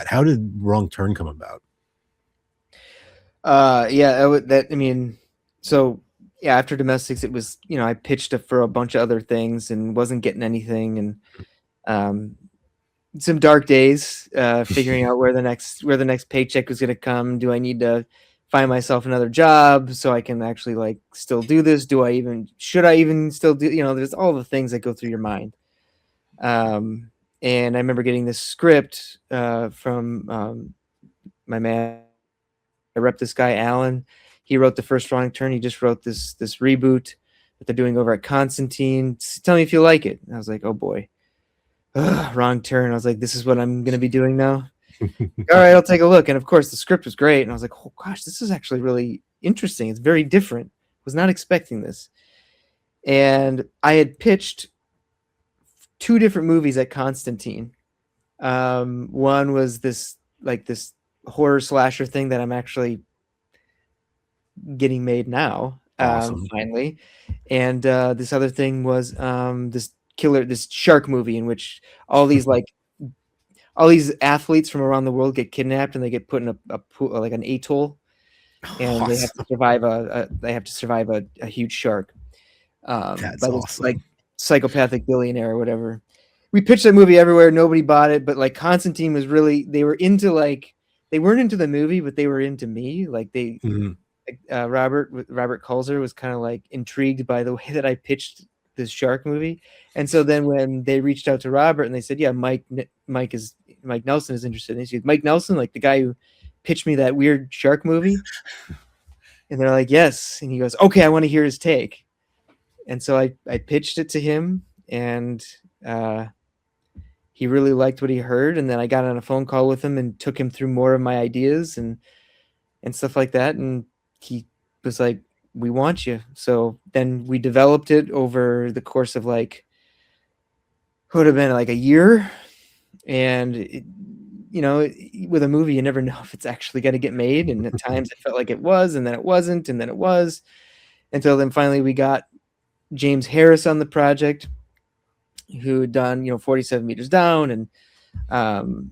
How did Wrong Turn come about? So yeah, after Domestics, it was, I pitched it for a bunch of other things and wasn't getting anything, and um, some dark days, figuring out where the next paycheck was going to come. Do I need to find myself another job so I can actually like still do this? Should I even still do? There's all the things that go through your mind. Um, and I remember getting this script from my man. I rep this guy Alan. He wrote the first Wrong Turn. He just wrote this reboot that they're doing over at Constantine. Tell me if you like it. And I was like, oh boy. Ugh, Wrong Turn. I was like, this is what I'm going to be doing now. All right, I'll take a look. And of course, the script was great. And I was like, oh gosh, this is actually really interesting. It's very different. Was not expecting this. And I had pitched two different movies at Constantine. One was this horror slasher thing that I'm actually getting made now, Awesome. finally. And this other thing was this shark movie in which all these like all these athletes from around the world get kidnapped and they get put in a pool, like an atoll, and they have to Awesome. survive a huge shark, That's by this like awesome. psychopathic billionaire or whatever. We pitched that movie everywhere, nobody bought it, but like Constantine was really, they weren't into the movie, but they were into me. Like Mhm. Robert Kulzer was kind of like intrigued by the way that I pitched this shark movie, and so then when they reached out to Robert and they said, "Yeah, Mike Nelson is interested." And he said, "Mike Nelson, like the guy who pitched me that weird shark movie," and they're like, "Yes," and he goes, "Okay, I want to hear his take." And so I pitched it to him, and uh, he really liked what he heard, and then I got on a phone call with him and took him through more of my ideas and stuff like that. And he was like, "We want you." So then we developed it over the course of like, would have been like a year. And, with a movie, you never know if it's actually going to get made. And at times it felt like it was, and then it wasn't, and then it was. Until then finally we got James Harris on the project, who had done, 47 meters down. Um,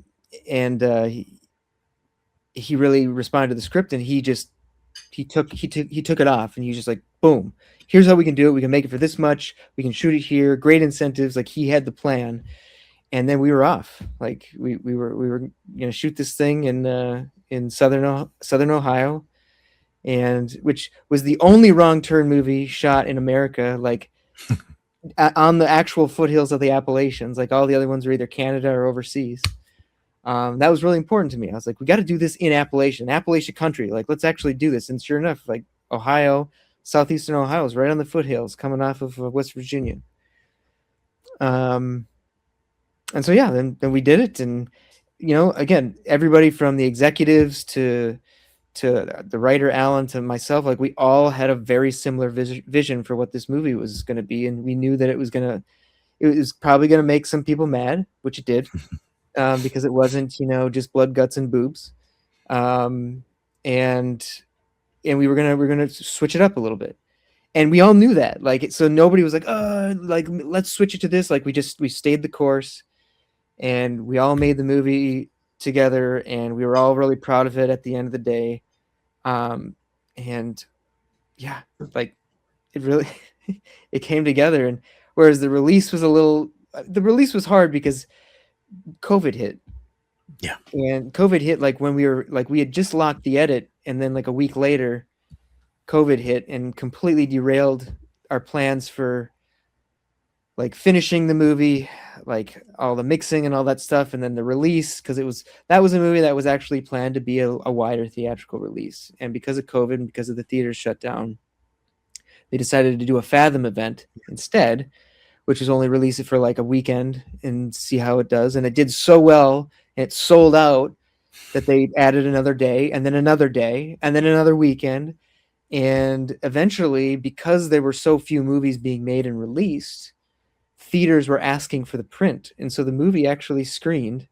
and he really responded to the script, and he took it off, and he was just like, boom, here's how we can do it. We can make it for this much. We can shoot it here. Great incentives. Like, he had the plan, and then we were off. Like, we were gonna shoot this thing in southern Ohio, and which was the only Wrong Turn movie shot in America. Like, on the actual foothills of the Appalachians. Like, all the other ones were either Canada or overseas. That was really important to me. I was like, we got to do this in Appalachian country. Like, let's actually do this. And sure enough, like, Ohio, southeastern Ohio is right on the foothills coming off of West Virginia. Um, and so, yeah, then we did it. And, again, everybody from the executives to the writer, Alan, to myself, like, we all had a very similar vision for what this movie was going to be. And we knew that it was probably going to make some people mad, which it did. Because it wasn't, just blood, guts, and boobs, um, and we were gonna switch it up a little bit, and we all knew that. Like, so nobody was like, like, let's switch it to this. Like, we stayed the course, and we all made the movie together, and we were all really proud of it at the end of the day. And yeah, like, it really it came together. And whereas the release was hard because COVID hit. Yeah. And COVID hit, like, when we had just locked the edit, and then like a week later, COVID hit and completely derailed our plans for like finishing the movie, like all the mixing and all that stuff, and then the release, because that was a movie that was actually planned to be a wider theatrical release, and because of COVID and because of the theaters shut down, they decided to do a Fathom event instead, which is only release it for like a weekend and see how it does. And it did so well, and it sold out, that they added another day, and then another day, and then another weekend. And eventually, because there were so few movies being made and released, theaters were asking for the print. And so the movie actually screened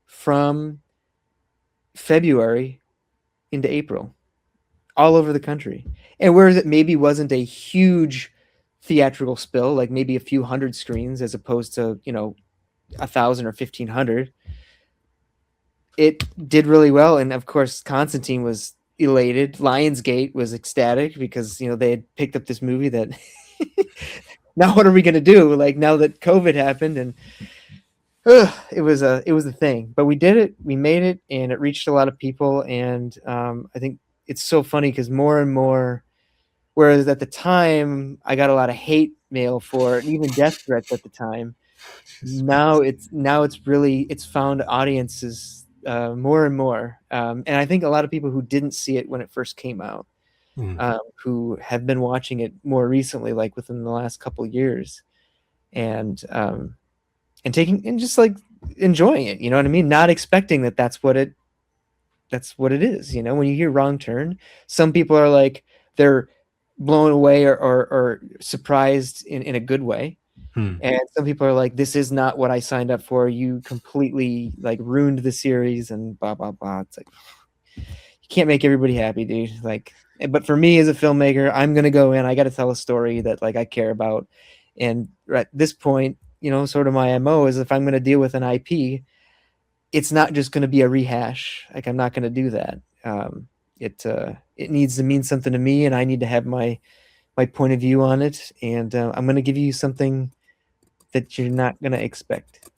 from February into April all over the country. And whereas it maybe wasn't a huge theatrical spill, like maybe a few hundred screens as opposed to, 1,000 or 1,500, it did really well, and of course Constantine was elated. Lionsgate was ecstatic because they had picked up this movie that now what are we gonna do? Like now that COVID happened, and it was a thing. But we did it, we made it, and it reached a lot of people. And I think it's so funny because more and more, whereas at the time I got a lot of hate mail for it, and even death threats at the time. Now it's found audiences more and more, and I think a lot of people who didn't see it when it first came out, who have been watching it more recently, like within the last couple years, and taking and just like enjoying it. You know what I mean? Not expecting that that's what it is. When you hear Wrong Turn, some people are like they're blown away or surprised in a good way. And some people are like, this is not what I signed up for. You completely like ruined the series and blah, blah, blah. It's like, you can't make everybody happy, dude. Like, but for me as a filmmaker, I'm going to go in, I got to tell a story that like I care about. And at this point, sort of my MO is if I'm going to deal with an IP, it's not just going to be a rehash. Like I'm not going to do that. It needs to mean something to me, and I need to have my point of view on it. And I'm going to give you something that you're not going to expect.